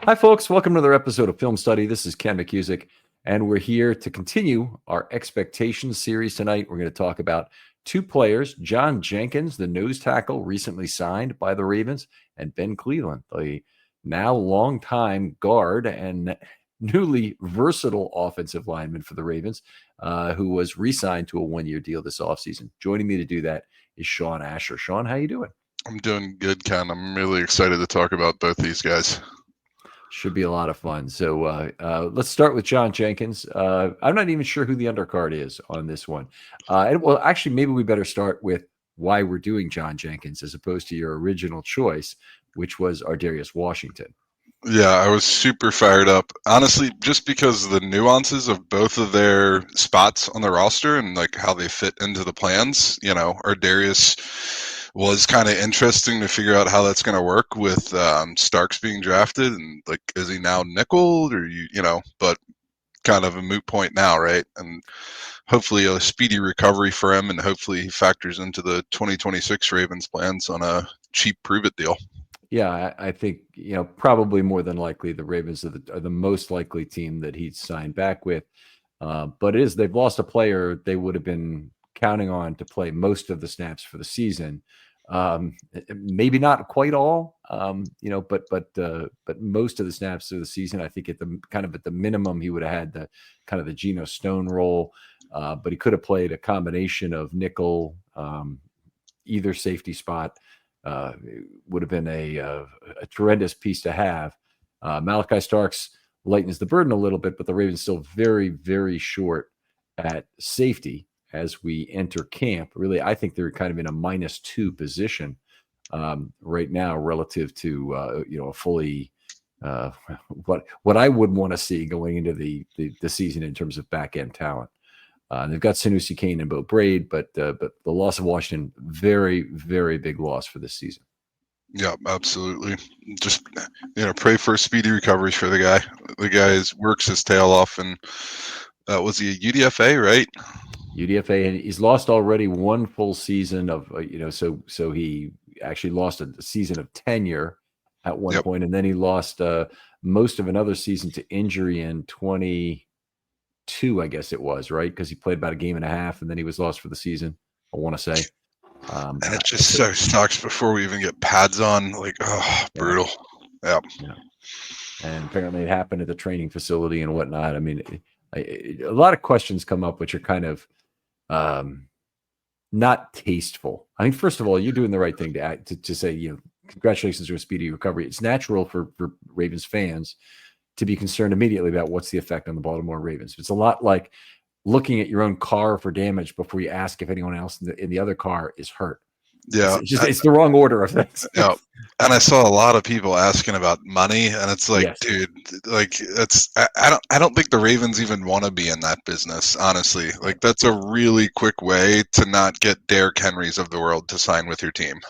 Hi, folks. Welcome to another episode of Film Study. This is Ken McCusick, and we're here to continue our expectations series tonight. We're going to talk about two players, John Jenkins, the nose tackle recently signed by the Ravens, and Ben Cleveland, the now longtime guard and newly versatile offensive lineman for the Ravens, who was re-signed to a one-year deal this offseason. Joining me to do that is Shawn Asher. Shawn, how you doing? I'm doing good, Ken. I'm really excited to talk about both these guys. Should be a lot of fun. So let's start with John Jenkins. I'm not even sure who the undercard is on this one. Well, actually, maybe we better start with why we're doing John Jenkins as opposed to your original choice, which was Ardarius Washington. Yeah, I was super fired up. Honestly, just because of the nuances of both of their spots on the roster and like how they fit into the plans. Ardarius was kind of interesting to figure out how that's going to work with Starks being drafted, and like, is he now nickel or but kind of a moot point now, right? And hopefully a speedy recovery for him, and hopefully he factors into the 2026 Ravens plans on a cheap prove-it deal. Yeah, I think probably more than likely the Ravens are the most likely team that he'd sign back with. But they've lost a player they would have been counting on to play most of the snaps for the season. Maybe not quite all, but most of the snaps of the season. I think at the minimum he would have had the Geno Stone role, but he could have played a combination of nickel, either safety spot. It would have been a tremendous piece to have. Malachi Starks lightens the burden a little bit, but the Ravens still very, very short at safety as we enter camp. Really, I think they're kind of in a -2 position right now relative to a fully what I would want to see going into the season in terms of back end talent. They've got Sanusi Kane and Bo Braid, but the loss of Washington, very, very big loss for this season. Yeah, absolutely. Just pray for a speedy recovery for the guy. The guy works his tail off, and was he a UDFA, right? UDFA, and he's lost already one full season of so he actually lost a season of tenure at one point, and then he lost most of another season to injury in 22, I guess it was, right? Because he played about a game and a half, and then he was lost for the season, I want to say. And it just so sucks before we even get pads on. Like, oh, brutal. Yeah. And apparently it happened at the training facility and whatnot. I mean, a lot of questions come up, which are kind of not tasteful. I mean, first of all, you're doing the right thing to say, congratulations on a speedy recovery. It's natural for Ravens fans to be concerned immediately about what's the effect on the Baltimore Ravens. It's a lot like looking at your own car for damage before you ask if anyone else in the other car is hurt. Yeah, it's the wrong order of things. Yeah, and I saw a lot of people asking about money, and it's like, Yes. dude, like I don't think the Ravens even want to be in that business, honestly. Like, that's a really quick way to not get Derrick Henrys of the world to sign with your team.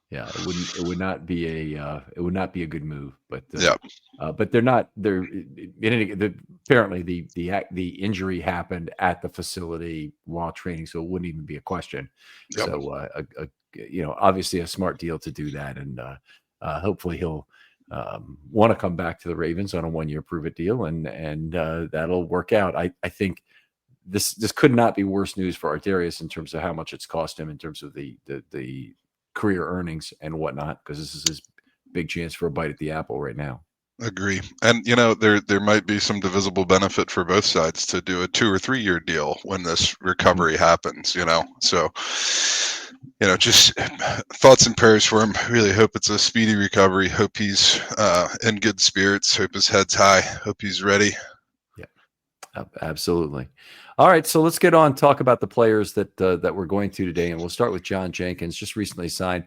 Yeah, it would not be a good move, but yeah. But they're not. Apparently the injury happened at the facility while training, so it wouldn't even be a question. Yep. So obviously a smart deal to do that, and hopefully he'll want to come back to the Ravens on a one-year prove-it deal, and that'll work out. I think this could not be worse news for Ardarius in terms of how much it's cost him in terms of the career earnings and whatnot, because this is his big chance for a bite at the apple right now. Agree. And there might be some divisible benefit for both sides to do a 2 or 3 year deal when this recovery happens, so just thoughts and prayers for him. Really hope it's a speedy recovery. Hope he's in good spirits. Hope his head's high. Hope he's ready. Yeah, absolutely. All right, so let's get on talk about the players that we're going to today, and we'll start with John Jenkins, just recently signed.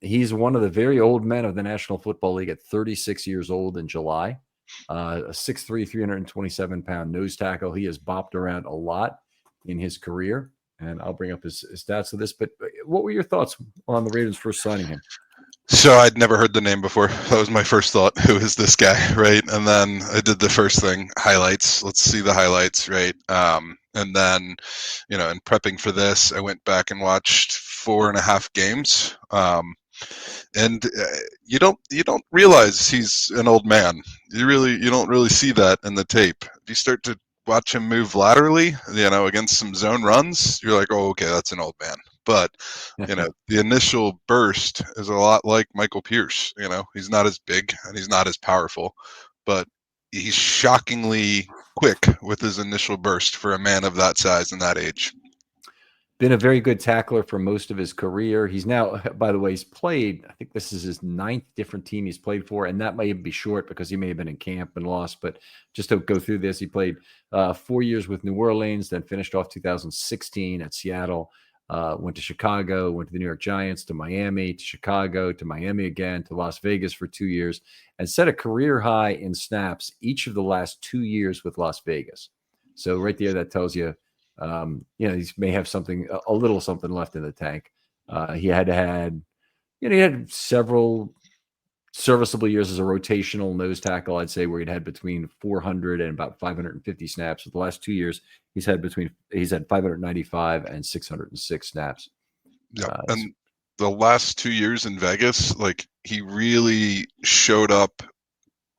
He's one of the very old men of the National Football League at 36 years old in July. A 6'3", 327-pound nose tackle. He has bopped around a lot in his career, and I'll bring up his stats of this. But what were your thoughts on the Ravens first signing him? So I'd never heard the name before. That was my first thought. Who is this guy, right? And then I did the first thing, highlights. Let's see the highlights, right? And then, in prepping for this, I went back and watched 4.5 games. and you don't realize he's an old man. You don't really see that in the tape. If you start to watch him move laterally, against some zone runs, you're like, oh, okay, that's an old man. But the initial burst is a lot like Michael Pierce. He's not as big and he's not as powerful, but he's shockingly quick with his initial burst for a man of that size and that age. Been a very good tackler for most of his career. He's now, by the way, he's played, I think this is his 9th different team he's played for, and that may be short because he may have been in camp and lost. But just to go through this, he played 4 years with New Orleans, then finished off 2016 at Seattle, went to Chicago, went to the New York Giants, to Miami, to Chicago, to Miami again, to Las Vegas for 2 years, and set a career high in snaps each of the last 2 years with Las Vegas. So right there, that tells you, he may have a little something left in the tank. He had several serviceable years as a rotational nose tackle, I'd say, where he'd had between 400 and about 550 snaps. With the last 2 years, he's had 595 and 606 snaps. Yeah, and the last 2 years in Vegas, like, he really showed up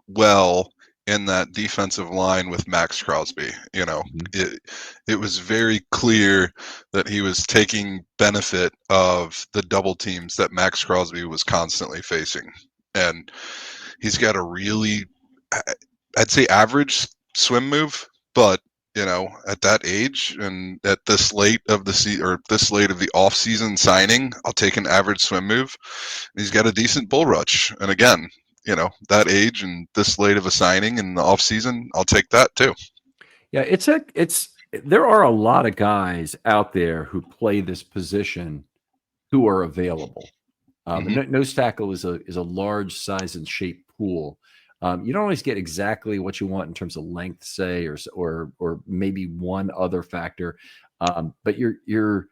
well in that defensive line with Max Crosby. It was very clear that he was taking benefit of the double teams that Max Crosby was constantly facing. And he's got a really, I'd say, average swim move, but at that age and at this late of the off-season signing, I'll take an average swim move. He's got a decent bull rush, and again, that age and this late of a signing in the off-season, I'll take that too. Yeah, there are a lot of guys out there who play this position who are available. Nose tackle is a large size and shape pool. You don't always get exactly what you want in terms of length, say, or maybe one other factor, but you're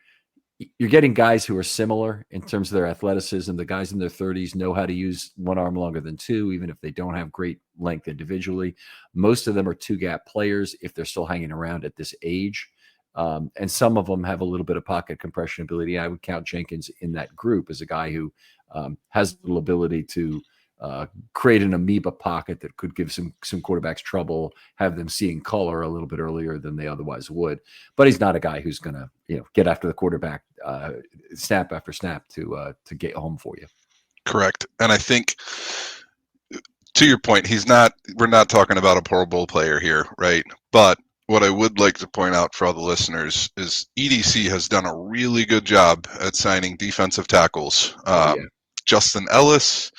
getting guys who are similar in terms of their athleticism. The guys in their 30s know how to use one arm longer than two, even if they don't have great length individually. Most of them are two-gap players if they're still hanging around at this age. And some of them have a little bit of pocket compression ability. I would count Jenkins in that group as a guy who has a little ability to create an amoeba pocket that could give some quarterbacks trouble, have them seeing color a little bit earlier than they otherwise would. But he's not a guy who's going to get after the quarterback snap after snap to get home for you. Correct. And I think, to your point, we're not talking about a Pro Bowl player here, right? But what I would like to point out for all the listeners is EDC has done a really good job at signing defensive tackles. Justin Ellis,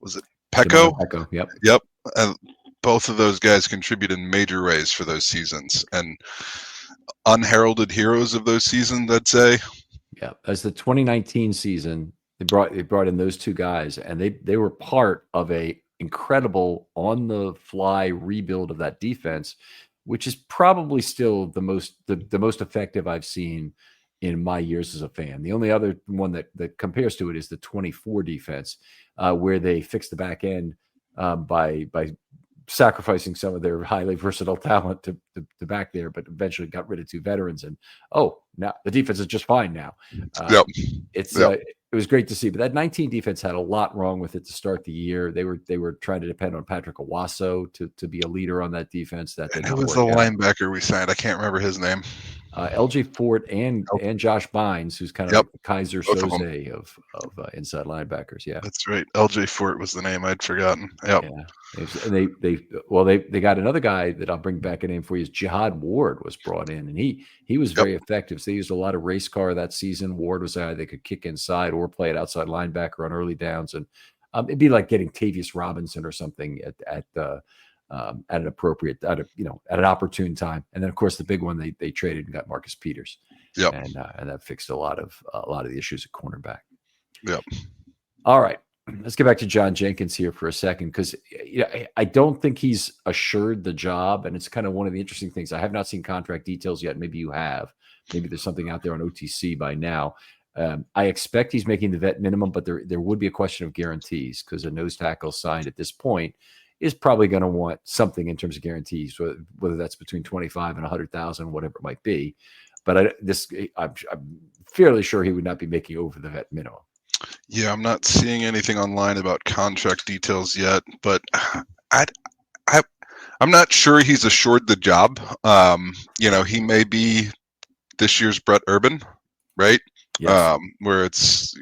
was it Pecco? Pecco, yep. Yep. And both of those guys contributed in major ways for those seasons, and unheralded heroes of those seasons, I'd say. Yeah. As the 2019 season, they brought in those two guys, and they were part of a incredible on the fly rebuild of that defense, which is probably still the most effective I've seen in my years as a fan. The only other one that compares to it is the 24 defense, where they fixed the back end by sacrificing some of their highly versatile talent to back there, but eventually got rid of two veterans. And now the defense is just fine now. It was great to see. But that 19 defense had a lot wrong with it to start the year. They were trying to depend on Patrick Owasso to be a leader on that defense. Who was the linebacker we signed? I can't remember his name. LJ Fort and Josh Bynes, who's kind of like the Kaiser Soze of inside linebackers. Yeah, that's right. LJ Fort was the name I'd forgotten. Yep. Yeah. And they got another guy that I'll bring back a name for you. Is Jihad Ward was brought in, and he was very effective. So they used a lot of race car that season. Ward was a guy they could kick inside or play at outside linebacker on early downs, and it'd be like getting Tavius Robinson or something at an appropriate, at an opportune time. And then of course the big one they traded and got Marcus Peters. Yep. And that fixed a lot of the issues at cornerback. Yep. All right. Let's get back to John Jenkins here for a second, because I don't think he's assured the job. And it's kind of one of the interesting things. I have not seen contract details yet. Maybe you have. Maybe there's something out there on OTC by now. I expect he's making the vet minimum, but there would be a question of guarantees, because a nose tackle signed at this point is probably going to want something in terms of guarantees, whether that's between 25 and 100,000, whatever it might be. But I'm fairly sure he would not be making over the vet minimum. Yeah, I'm not seeing anything online about contract details yet, but I, I I'm not sure he's assured the job. He may be this year's Brett Urban, right? Yes. Where it's,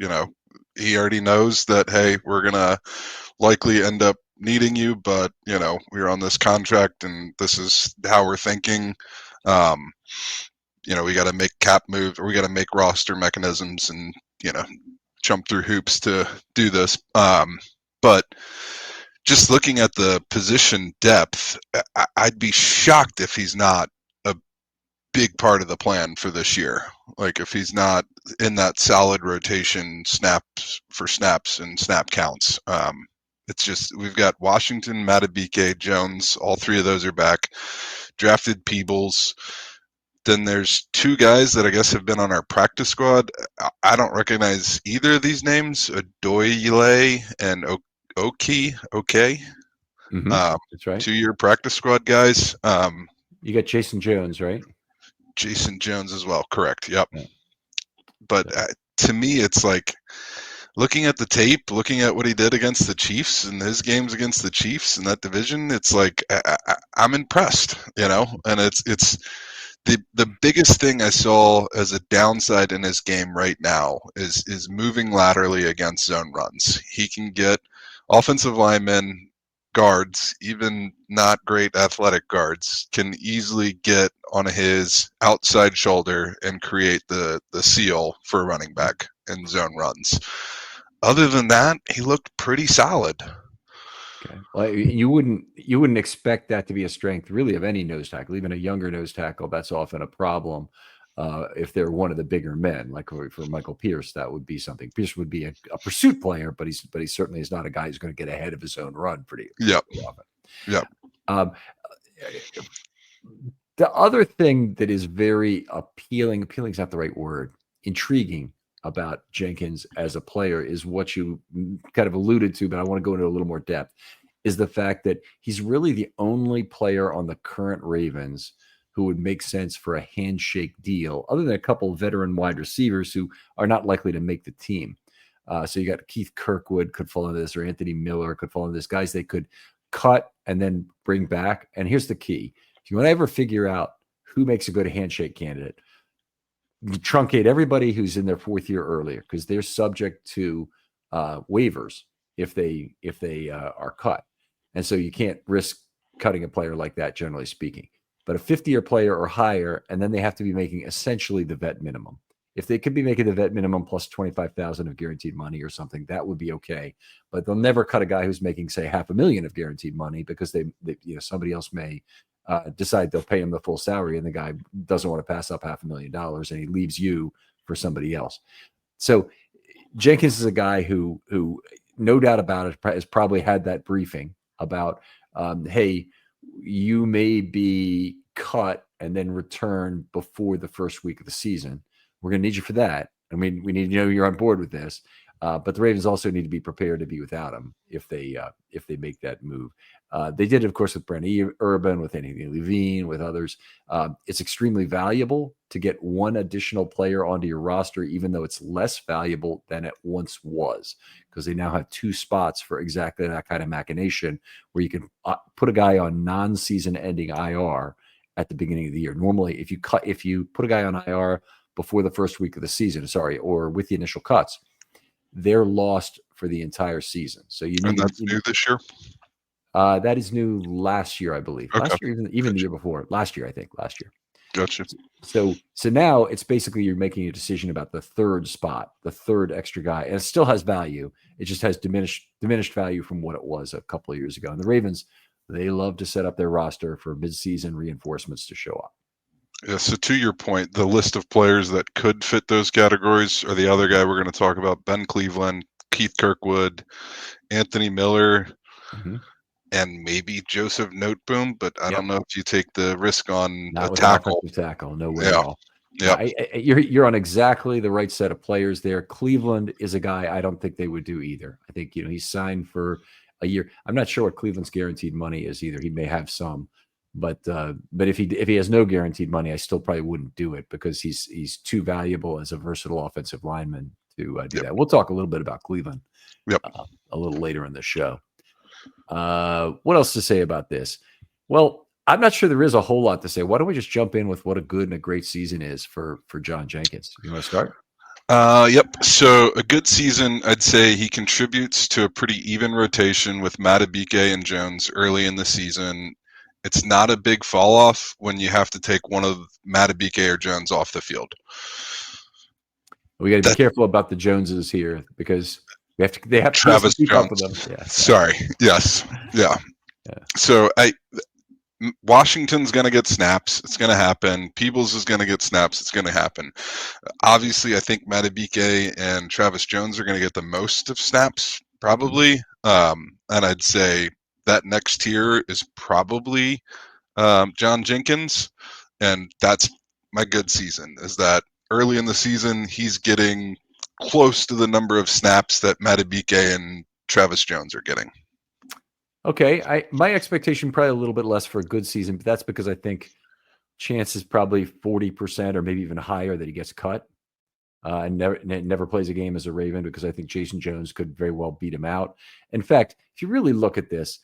he already knows that, hey, we're going to likely end up needing you, but, we're on this contract and this is how we're thinking. Um, we got to make cap moves, or we got to make roster mechanisms and, jump through hoops to do this. But just looking at the position depth, I'd be shocked if he's not a big part of the plan for this year. Like if he's not in that solid rotation, snaps for snaps and snap counts. It's just we've got Washington, Matabike, Jones. All three of those are back. Drafted Peebles. Then there's two guys that I guess have been on our practice squad. I don't recognize either of these names, Adoyle and Oki. Okay, That's right. 2-year practice squad guys. You got Jason Jones, right? Jason Jones as well. Correct. Yep. Yeah. But to me, it's like looking at the tape, looking at what he did against the Chiefs and his games against the Chiefs in that division. It's like I'm impressed, and it's the biggest thing I saw as a downside in his game right now is moving laterally against zone runs. He can get offensive linemen, guards, even not great athletic guards, can easily get on his outside shoulder and create the seal for a running back in zone runs. Other than that, he looked pretty solid. Okay. Well, you wouldn't expect that to be a strength really of any nose tackle, even a younger nose tackle. That's often a problem if they're one of the bigger men. Like for Michael Pierce, that would be something. Pierce would be a pursuit player, but he certainly is not a guy who's going to get ahead of his own run pretty Yep. often. Yep. Um, the other thing that is very appealing is not the right word, intriguing about Jenkins as a player is what you kind of alluded to, but I want to go into a little more depth, is the fact that he's really the only player on the current Ravens who would make sense for a handshake deal, other than a couple of veteran wide receivers who are not likely to make the team. So you got Keith Kirkwood could fall into this, or Anthony Miller could fall into this. Guys they could cut and then bring back. And here's the key. If you want to ever figure out who makes a good handshake candidate, you truncate everybody who's in their fourth year earlier because they're subject to waivers if they are cut, and so you can't risk cutting a player like that, generally speaking. But a 50-year player or higher, and then they have to be making essentially the vet minimum. If they could be making the vet minimum plus 25,000 of guaranteed money or something, that would be okay. But they'll never cut a guy who's making, say, $500,000 of guaranteed money because they somebody else may decide they'll pay him the full salary, and the guy doesn't want to pass up $500,000, and he leaves you for somebody else. So Jenkins is a guy who no doubt about it has probably had that briefing about, hey, you may be cut and then return before the first week of the season. We're going to need you for that. I mean, we need to know you're on board with this. But the Ravens also need to be prepared to be without him if they make that move. They did, of course, with Brent Urban, with Anthony Levine, with others. It's extremely valuable to get one additional player onto your roster, even though it's less valuable than it once was, because they now have two spots for exactly that kind of machination, where you can put a guy on non-season ending IR at the beginning of the year. Normally, if you put a guy on IR before the first week of the season, or with the initial cuts, they're lost for the entire season. So you need, and that's new this year. That is new last year, I believe. Okay. Last year, even the year before. Last year, I think. Last year. Gotcha. So now it's basically you're making a decision about the third spot, the third extra guy, and it still has value. It just has diminished value from what it was a couple of years ago. And the Ravens, they love to set up their roster for midseason reinforcements to show up. Yeah, so to your point, the list of players that could fit those categories are the other guy we're going to talk about, Ben Cleveland, Keith Kirkwood, Anthony Miller, and maybe Joseph Noteboom, but I don't know if you take the risk on Not a with tackle. An tackle, no way at all. Yeah, you're on exactly the right set of players there. Cleveland is a guy I don't think they would do either. I think he's signed for a year. I'm not sure what Cleveland's guaranteed money is either. He may have some. But if he has no guaranteed money, I still probably wouldn't do it because he's too valuable as a versatile offensive lineman to do Yep. that. We'll talk a little bit about Cleveland Yep. a little later in the show. What else to say about this? Well, I'm not sure there is a whole lot to say. Why don't we just jump in with what a good and a great season is for John Jenkins? You want to start? Yep. So a good season, I'd say he contributes to a pretty even rotation with Matabike and Jones early in the season. It's not a big fall off when you have to take one of Matabike or Jones off the field. We got to be careful about the Joneses here because they have Travis to keep Jones. up with them. Yeah, sorry. Yes. Yeah. So Washington's going to get snaps. It's going to happen. Peebles is going to get snaps. It's going to happen. Obviously, I think Matabike and Travis Jones are going to get the most of snaps, probably. And I'd say that next tier is probably John Jenkins. And that's my good season, is that early in the season, he's getting close to the number of snaps that Matabike and Travis Jones are getting. Okay, my expectation probably a little bit less for a good season, but that's because I think chance is probably 40% or maybe even higher that he gets cut and never plays a game as a Raven, because I think Jason Jones could very well beat him out. In fact, if you really look at this,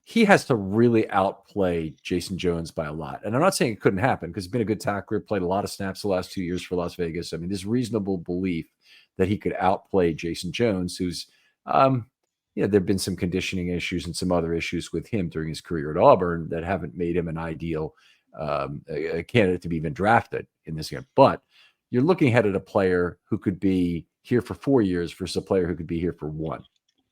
he has to really outplay Jason Jones by a lot. And I'm not saying it couldn't happen because he's been a good tackler, played a lot of snaps the last 2 years for Las Vegas. I mean, there's reasonable belief that he could outplay Jason Jones, who's there have been some conditioning issues and some other issues with him during his career at Auburn that haven't made him an ideal a candidate to be even drafted in this game. But you're looking ahead at a player who could be here for 4 years versus a player who could be here for 1.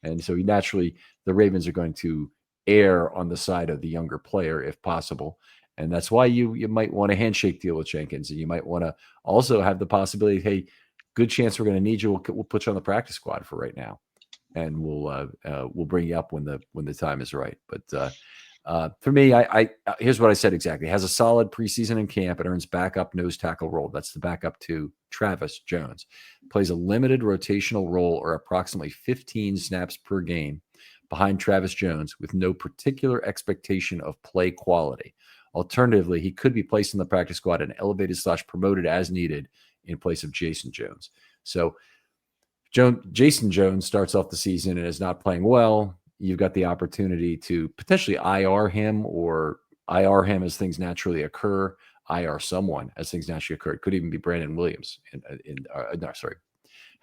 And so naturally, the Ravens are going to err on the side of the younger player if possible. And that's why you might want a handshake deal with Jenkins. And you might want to also have the possibility, hey, good chance we're going to need you. We'll put you on the practice squad for right now. And we'll bring you up when the time is right. But for me, I here's what I said exactly: has a solid preseason in camp and earns backup nose tackle role. That's the backup to Travis Jones. Plays a limited rotational role or approximately 15 snaps per game behind Travis Jones, with no particular expectation of play quality. Alternatively, he could be placed in the practice squad and elevated / promoted as needed in place of Jason Jones. So Jason Jones starts off the season and is not playing well. You've got the opportunity to potentially IR him as things naturally occur, IR someone as things naturally occur. It could even be Brandon Williams. Sorry.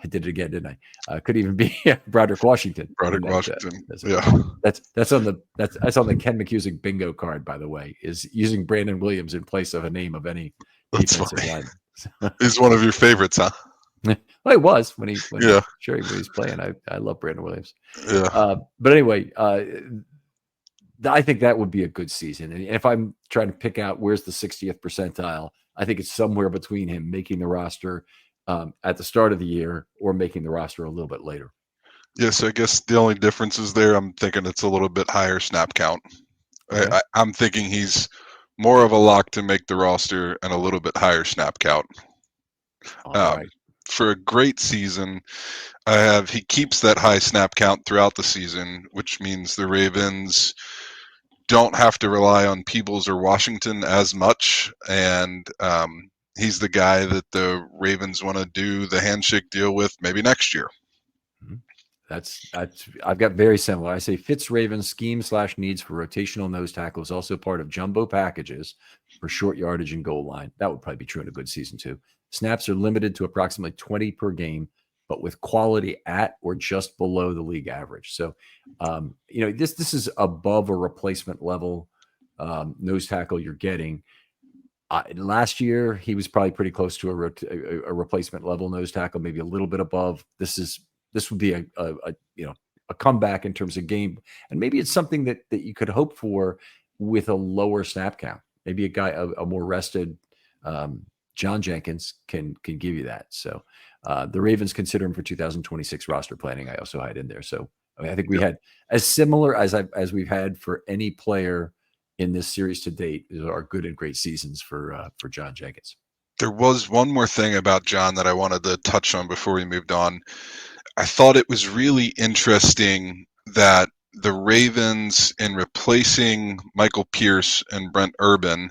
I did it again, didn't I? Could even be Broderick Washington. Washington. That's on the Ken McCusick bingo card, by the way, is using Brandon Williams in place of a name of any defensive line. He's one of your favorites, huh? Well, he was when he's playing. I love Brandon Williams. Yeah. But anyway, I think that would be a good season. And if I'm trying to pick out where's the 60th percentile, I think it's somewhere between him making the roster at the start of the year or making the roster a little bit later. Yes, I guess the only difference is there. I'm thinking it's a little bit higher snap count. Okay. I'm thinking he's more of a lock to make the roster and a little bit higher snap count. All right. For a great season, he keeps that high snap count throughout the season, which means the Ravens don't have to rely on Peebles or Washington as much, and he's the guy that the Ravens want to do the handshake deal with maybe next year. That's I've got very similar. I say fits Ravens scheme / needs for rotational nose tackle is also part of jumbo packages for short yardage and goal line. That would probably be true in a good season too. Snaps are limited to approximately 20 per game, but with quality at or just below the league average. So, this is above a replacement level nose tackle you're getting. Last year, he was probably pretty close to a replacement level nose tackle, maybe a little bit above. This would be a comeback in terms of game, and maybe it's something that you could hope for with a lower snap count. Maybe a more rested John Jenkins can give you that. So the Ravens consider him for 2026 roster planning. I also had in there. So I think we had as similar as we've had for any player in this series to date are good and great seasons for John Jenkins. There was one more thing about John that I wanted to touch on before we moved on. I thought it was really interesting that the Ravens, in replacing Michael Pierce and Brent Urban,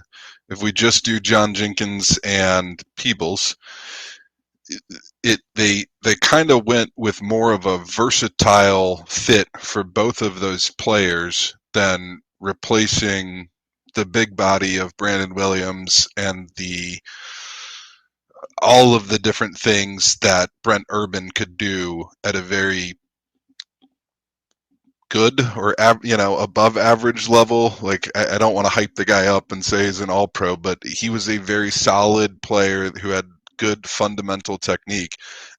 if we just do John Jenkins and Peebles, they kind of went with more of a versatile fit for both of those players than replacing the big body of Brandon Williams and the all of the different things that Brent Urban could do at a very good or above average level. Like I don't want to hype the guy up and say he's an all pro, but he was a very solid player who had good fundamental technique,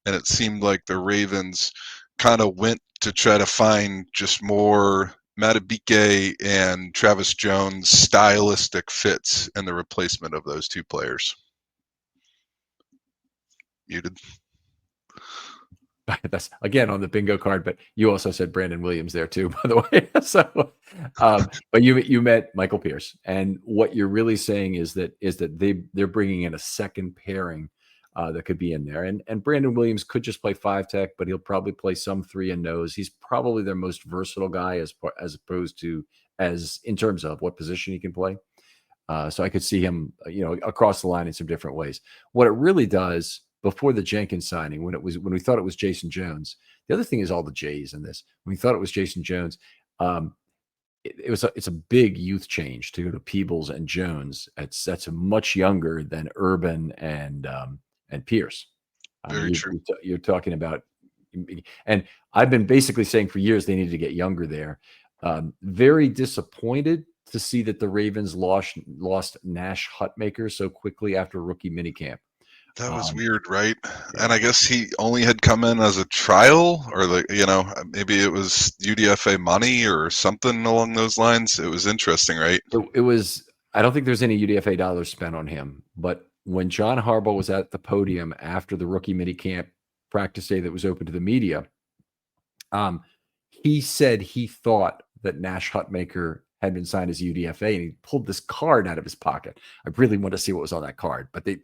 and it seemed like the Ravens kind of went to try to find just more Matabike and Travis Jones stylistic fits in the replacement of those two players. Muted. That's again on the bingo card, but you also said Brandon Williams there too, by the way. So, but you met Michael Pierce, and what you're really saying is that they're bringing in a second pairing that could be in there, and Brandon Williams could just play 5 tech, but he'll probably play some 3 and nose. He's probably their most versatile guy as opposed to as in terms of what position he can play. So I could see him, across the line in some different ways. What it really does before the Jenkins signing, when we thought it was Jason Jones, the other thing is all the J's in this. When we thought it was Jason Jones, it's a big youth change to go to Peebles and Jones. That's much younger than Urban and Pierce. Very true. You're talking about, and I've been basically saying for years they needed to get younger there. Very disappointed to see that the Ravens lost Nash Hutmaker so quickly after rookie minicamp. That was weird, right? Yeah. And I guess he only had come in as a trial, or maybe it was UDFA money or something along those lines. It was interesting, right? It was. I don't think there's any UDFA dollars spent on him. But when John Harbaugh was at the podium after the rookie minicamp practice day that was open to the media, he said he thought that Nash Hutmaker had been signed as UDFA, and he pulled this card out of his pocket. I really want to see what was on that card, but he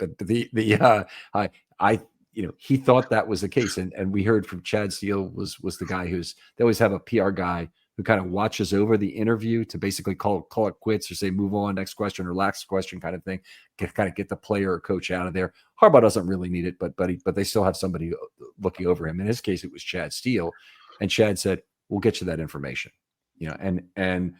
thought that was the case, and we heard from Chad Steele was the guy they always have a PR guy who kind of watches over the interview to basically call it quits or say move on, next question, or last question kind of thing, kind of get the player or coach out of there. Harbaugh doesn't really need it, but they still have somebody looking over him. In his case, it was Chad Steele, and Chad said, "We'll get you that information," and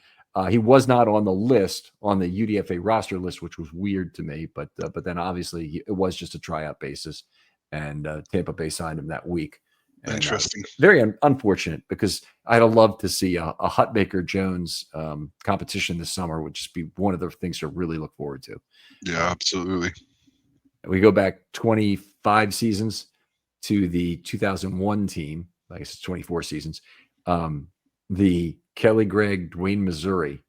he was not on the list, on the UDFA roster list, which was weird to me. But then obviously it was just a tryout basis, and Tampa Bay signed him that week. And, interesting. Very unfortunate, because I'd have loved to see a Hutmaker Jones competition this summer. Would just be one of the things to really look forward to. Yeah, absolutely. We go back 25 seasons to the 2001 team. I guess it's 24 seasons. The Kelly Gregg, Dwayne Missouri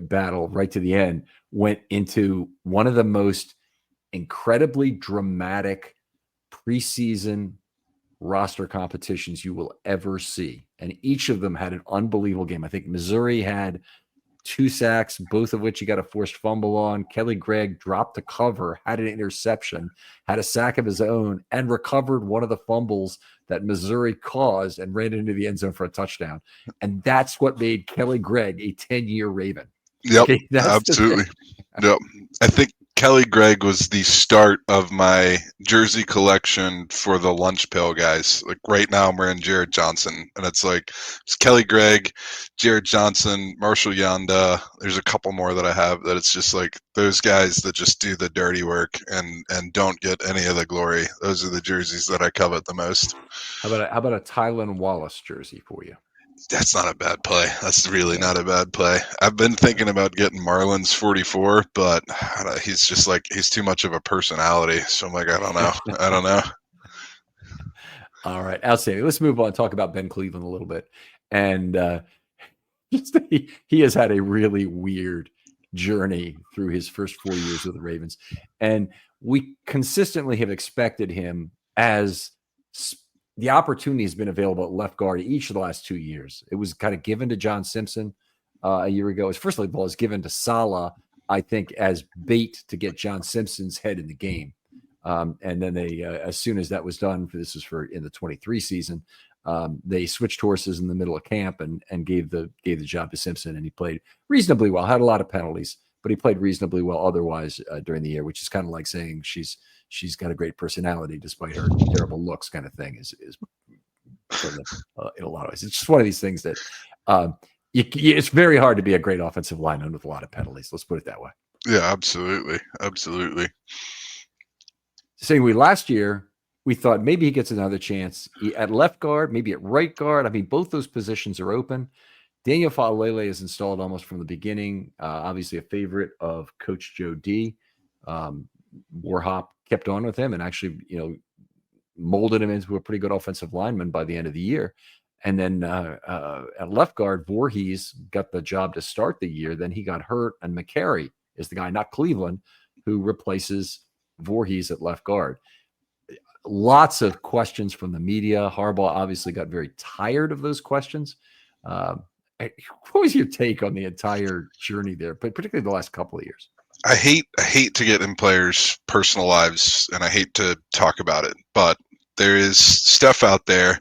battle right to the end went into one of the most incredibly dramatic preseason roster competitions you will ever see. And each of them had an unbelievable game. I think Missouri had 2 sacks, both of which he got a forced fumble on. Kelly Gregg dropped a cover, had an interception, had a sack of his own, and recovered one of the fumbles that Missouri caused and ran into the end zone for a touchdown. And that's what made Kelly Gregg a 10-year Raven. Yep, okay, absolutely. Yep. I think Kelly Gregg was the start of my jersey collection for the lunch pail guys. Like right now I'm wearing Jared Johnson, and it's Kelly Gregg, Jared Johnson, Marshall Yanda. There's a couple more that I have that it's just like those guys that just do the dirty work and don't get any of the glory. Those are the jerseys that I covet the most. How about a Tylan Wallace jersey for you? That's not a bad play. That's really not a bad play. I've been thinking about getting Marlins 44, but he's just he's too much of a personality. So I'm like, I don't know. All right, outstanding. Let's move on and talk about Ben Cleveland a little bit. And he has had a really weird journey through his first 4 years with the Ravens. And we consistently have expected him, as the opportunity has been available at left guard each of the last 2 years. It was kind of given to John Simpson a year ago. First of all, it was given to Saleh, I think, as bait to get John Simpson's head in the game. And then they, as soon as that was done, this was in the 23 season, they switched horses in the middle of camp and gave the job to Simpson, and he played reasonably well. Had a lot of penalties, but he played reasonably well otherwise during the year, which is kind of like saying she's got a great personality despite her terrible looks, kind of thing. Is from the, in a lot of ways, it's just one of these things that it's very hard to be a great offensive lineman with a lot of penalties. Let's put it that way. Yeah, absolutely. Saying last year, we thought maybe he gets another chance at left guard, maybe at right guard. I mean, both those positions are open. Daniel Faalele is installed almost from the beginning. Obviously, a favorite of Coach Joe D. Warhop kept on with him and actually, molded him into a pretty good offensive lineman by the end of the year. And then at left guard, Voorhees got the job to start the year. Then he got hurt, and McCary is the guy, not Cleveland, who replaces Voorhees at left guard. Lots of questions from the media. Harbaugh obviously got very tired of those questions. What was your take on the entire journey there, but particularly the last couple of years? I hate to get in players' personal lives, and I hate to talk about it, but there is stuff out there.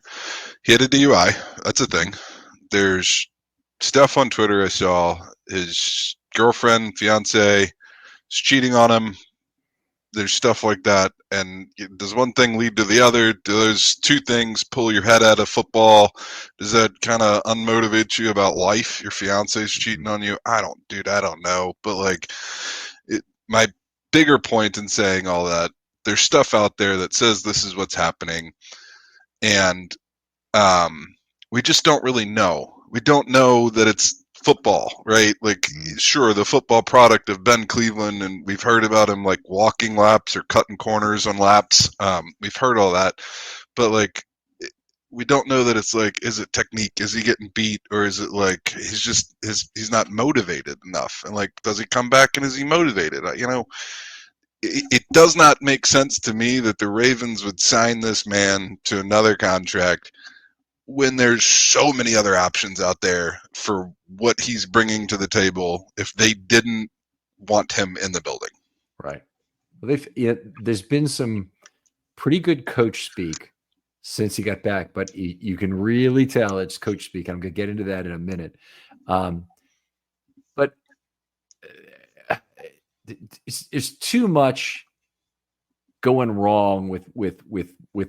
He had a DUI. That's a thing. There's stuff on Twitter I saw. His girlfriend, fiance, is cheating on him. There's stuff like that. And does one thing lead to the other? Do those two things pull your head out of football? Does that kind of unmotivate you about life? Your fiance's cheating on you? I don't know. But my bigger point in saying all that, there's stuff out there that says this is what's happening. And we just don't really know. We don't know that it's football, right? Sure, the football product of Ben Cleveland, and we've heard about him walking laps or cutting corners on laps. We've heard all that, but we don't know that it's is it technique? Is he getting beat, or is it he's not motivated enough? And does he come back and is he motivated? It does not make sense to me that the Ravens would sign this man to another contract when there's so many other options out there for what he's bringing to the table if they didn't want him in the building. Right. Well, there's been some pretty good coach speak since he got back, but you can really tell it's coach speak. I'm going to get into that in a minute. But it's too much going wrong with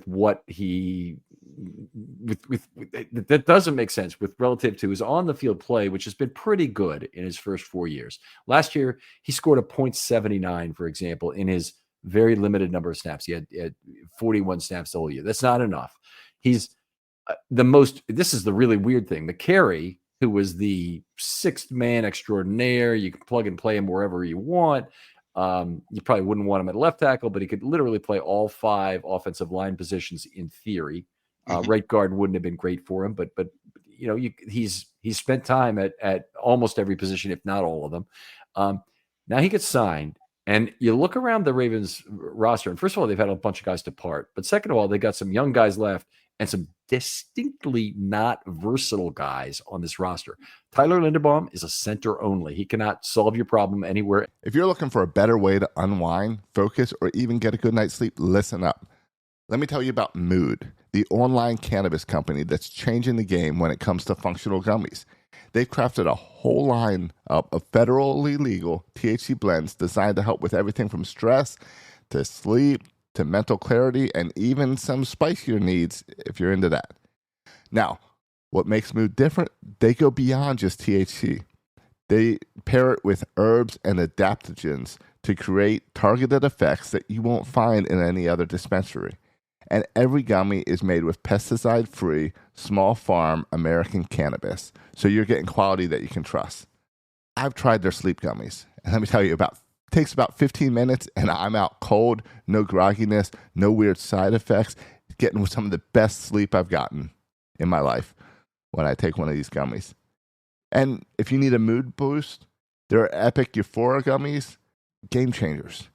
what he that doesn't make sense with relative to his on the field play, which has been pretty good in his first 4 years. Last year, he scored a .79, for example, in his very limited number of snaps. He had 41 snaps the whole year. That's not enough. He's this is the really weird thing. McCary, who was the sixth man extraordinaire, you can plug and play him wherever you want. You probably wouldn't want him at left tackle, but he could literally play all 5 offensive line positions in theory. Right guard wouldn't have been great for him, but he's spent time at almost every position, if not all of them. Now he gets signed, and you look around the Ravens roster, and first of all, they've had a bunch of guys depart, but second of all, they got some young guys left and some distinctly not versatile guys on this roster. Tyler Linderbaum is a center only. He cannot solve your problem anywhere. If you're looking for a better way to unwind, focus, or even get a good night's sleep, listen up. Let me tell you about Mood, the online cannabis company that's changing the game when it comes to functional gummies. They've crafted a whole line of federally legal THC blends designed to help with everything from stress to sleep to mental clarity and even some spicier needs if you're into that. Now, what makes Mood different? They go beyond just THC. They pair it with herbs and adaptogens to create targeted effects that you won't find in any other dispensary. And every gummy is made with pesticide-free, small farm American cannabis, so you're getting quality that you can trust. I've tried their sleep gummies, and let me tell you, it takes about 15 minutes, and I'm out cold, no grogginess, no weird side effects, getting some of the best sleep I've gotten in my life when I take one of these gummies. And if you need a mood boost, there are Epic Euphoria gummies, game changers.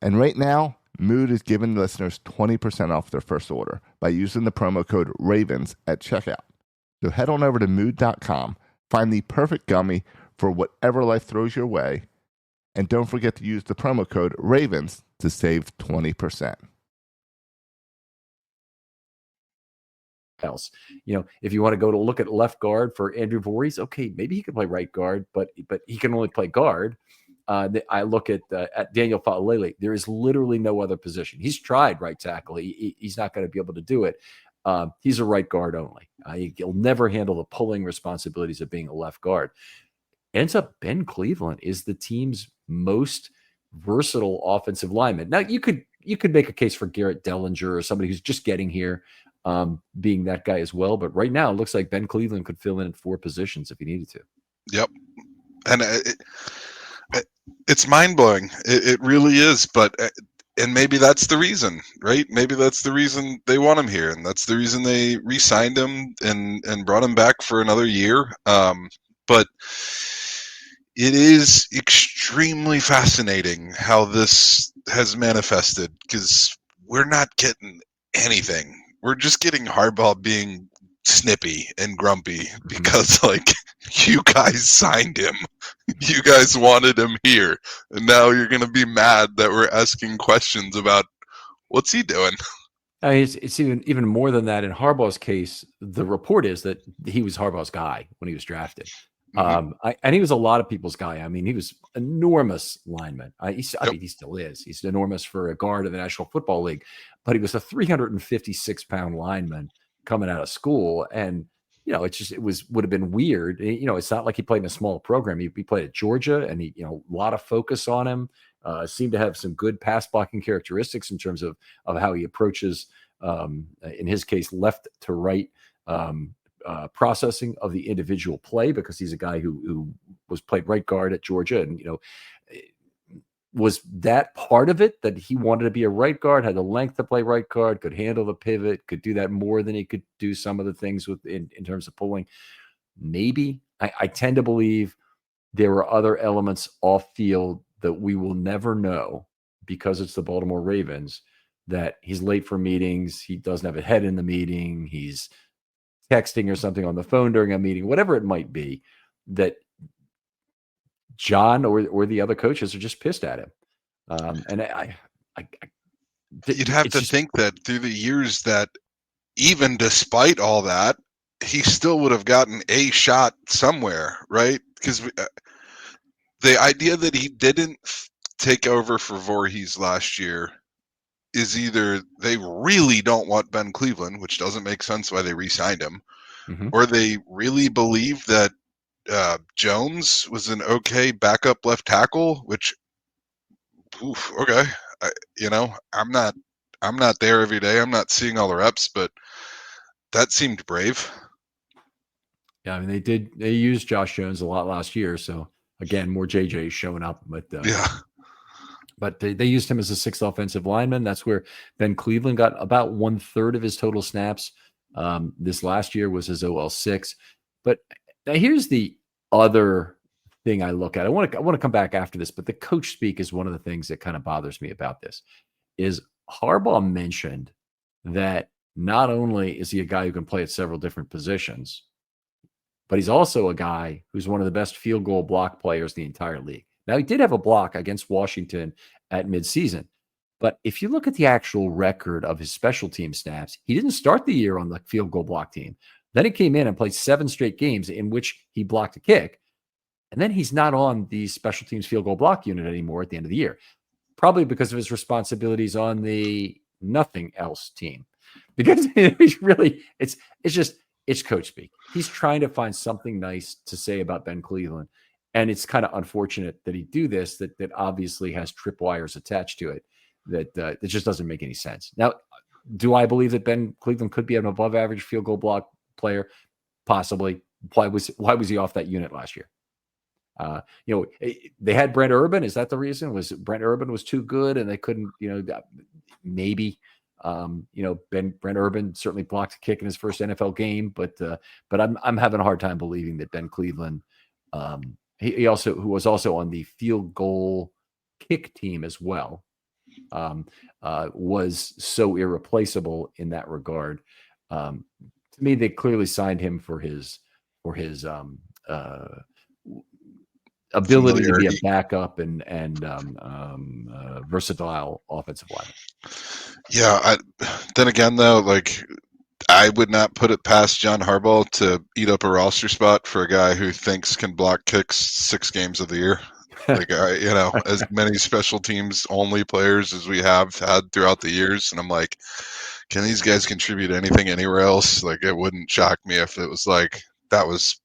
And right now, Mood is giving listeners 20% off their first order by using the promo code RAVENS at checkout. So head on over to mood.com, find the perfect gummy for whatever life throws your way, and don't forget to use the promo code RAVENS to save 20%. Else, if you want to go to look at left guard for Andrew Voorhees, okay, maybe he could play right guard, but he can only play guard. I look at Daniel Fa'alele. There is literally no other position. He's tried right tackle. He's not going to be able to do it. He's a right guard only. He'll never handle the pulling responsibilities of being a left guard. Ends up Ben Cleveland is the team's most versatile offensive lineman. Now you could make a case for Garrett Dellinger or somebody who's just getting here, being that guy as well. But right now it looks like Ben Cleveland could fill in at 4 positions if he needed to. Yep, and it's mind blowing. It really is. But and maybe that's the reason, right? Maybe that's the reason they want him here, and that's the reason they re-signed him and brought him back for another year. But it is extremely fascinating how this has manifested, because we're not getting anything. We're just getting Harbaugh being snippy and grumpy because, like, you guys signed him. You guys wanted him here. And now you're going to be mad that we're asking questions about what's he doing. It's even more than that. In Harbaugh's case, the report is that he was Harbaugh's guy when he was drafted. And he was a lot of people's guy. I mean, he was enormous lineman. I mean, he still is. He's enormous for a guard in the National Football League, but he was a 356-pound lineman coming out of school. And, would have been weird. It's not like he played in a small program. He played at Georgia, and a lot of focus on him. Seemed to have some good pass blocking characteristics in terms of how he approaches, in his case, left to right, processing of the individual play, because he's a guy who was played right guard at Georgia. And, was that part of it, that he wanted to be a right guard, had the length to play right guard, could handle the pivot, could do that more than he could do some of the things in terms of pulling? Maybe. I tend to believe there are other elements off field that we will never know, because it's the Baltimore Ravens, that he's late for meetings. He doesn't have a head in the meeting. He's texting or something on the phone during a meeting, whatever it might be, that John or the other coaches are just pissed at him. And you'd have to think that through the years, that even despite all that, he still would have gotten a shot somewhere, right? Because the idea that he didn't take over for Voorhees last year is either they really don't want Ben Cleveland, which doesn't make sense why they re-signed him, or they really believe that Jones was an okay backup left tackle, which, okay, I'm not there every day. I'm not seeing all the reps, but that seemed brave. Yeah, I mean, they used Josh Jones a lot last year, so again, more JJ showing up, but But they used him as a 6th offensive lineman. That's where Ben Cleveland got about 1/3 of his total snaps. This last year was his OL6. But now here's the other thing I look at. I want to come back after this, but the coach speak is one of the things that kind of bothers me about this. Is Harbaugh mentioned that not only is he a guy who can play at several different positions, but he's also a guy who's one of the best field goal block players in the entire league. Now, he did have a block against Washington at midseason, but if you look at the actual record of his special team snaps, he didn't start the year on the field goal block team. Then he came in and played 7 straight games in which he blocked a kick, and then he's not on the special teams field goal block unit anymore at the end of the year, probably because of his responsibilities on the nothing else team. Because he's really, it's coach speak. He's trying to find something nice to say about Ben Cleveland. And it's kind of unfortunate that he do this, that obviously has tripwires attached to it, that it just doesn't make any sense. Now, do I believe that Ben Cleveland could be an above average field goal block player? Possibly. Why was he off that unit last year? They had Brent Urban. Is that the reason? Was Brent Urban was too good and they couldn't, maybe, Brent Urban certainly blocked a kick in his first NFL game, but I'm having a hard time believing that Ben Cleveland, who was also on the field goal kick team as well, was so irreplaceable in that regard. To me, they clearly signed him for his ability to be a backup and versatile offensive lineman. Yeah. Then again, though, I would not put it past John Harbaugh to eat up a roster spot for a guy who thinks can block kicks 6 games of the year. Like, as many special teams only players as we have had throughout the years. And I'm like, can these guys contribute anything anywhere else? Like, it wouldn't shock me if it was like, that was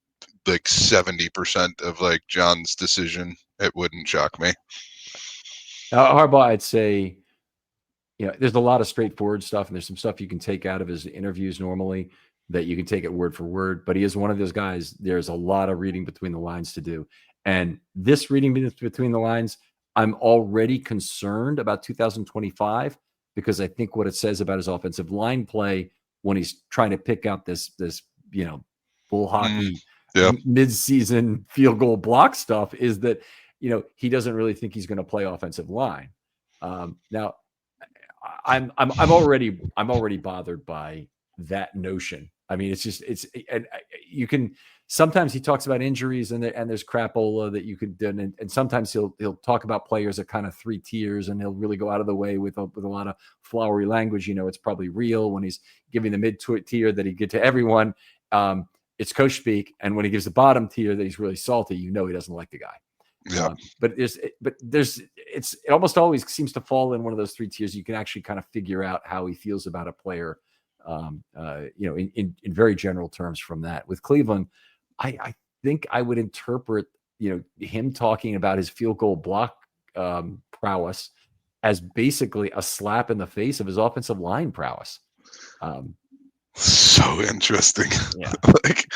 like 70% of like John's decision. It wouldn't shock me. Now, Harbaugh, I'd say, there's a lot of straightforward stuff, and there's some stuff you can take out of his interviews normally that you can take it word for word. But he is one of those guys. There's a lot of reading between the lines to do, and this reading between the lines, I'm already concerned about 2025 because I think what it says about his offensive line play when he's trying to pick out this bull hockey mid-season field goal block stuff is that he doesn't really think he's going to play offensive line. Now, I'm already bothered by that notion. I mean, and you can sometimes he talks about injuries and there's crapola that you could do, and sometimes he'll talk about players at kind of 3 tiers, and he'll really go out of the way with a lot of flowery language. It's probably real when he's giving the mid tier that he get to everyone. It's coach speak, and when he gives the bottom tier that he's really salty, he doesn't like the guy. Yeah. But it almost always seems to fall in one of those 3 tiers. You can actually kind of figure out how he feels about a player, in very general terms from that. With Cleveland, I think I would interpret, him talking about his field goal block prowess as basically a slap in the face of his offensive line prowess. So interesting. Yeah. Like,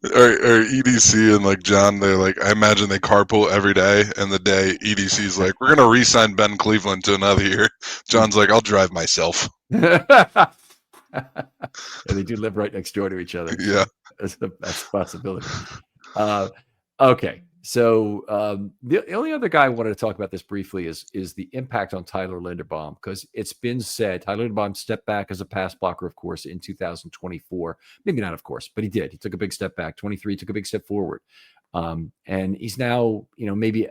or EDC and like John, they're like, I imagine they carpool every day, and the day EDC's like, we're gonna re-sign Ben Cleveland to another year, John's like, I'll drive myself. And they do live right next door to each other. Yeah, that's a possibility. Okay, so the only other guy I wanted to talk about this briefly is the impact on Tyler Linderbaum, because it's been said Tyler Linderbaum stepped back as a pass blocker, of course, in 2024. Maybe not, of course, but he did. He took a big step back. 23 took a big step forward, and he's now, maybe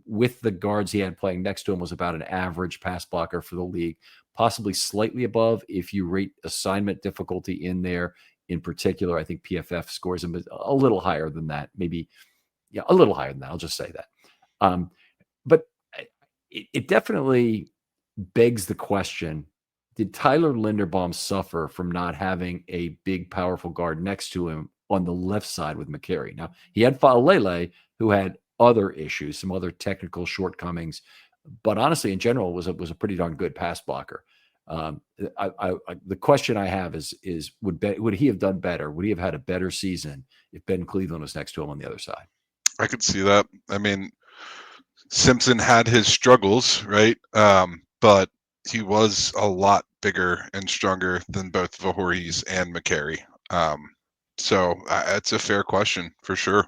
with the guards he had playing next to him, was about an average pass blocker for the league, possibly slightly above if you rate assignment difficulty in there. In particular, I think PFF scores him a little higher than that, maybe. Yeah, a little higher than that. I'll just say that. But it definitely begs the question, did Tyler Linderbaum suffer from not having a big, powerful guard next to him on the left side with McCary? Now, he had Faalele, who had other issues, some other technical shortcomings, but honestly, in general, was a pretty darn good pass blocker. The question I have is would he have done better? Would he have had a better season if Ben Cleveland was next to him on the other side? I could see that. I mean, Simpson had his struggles, right? But he was a lot bigger and stronger than both Voorhees and McCary. So it's a fair question for sure.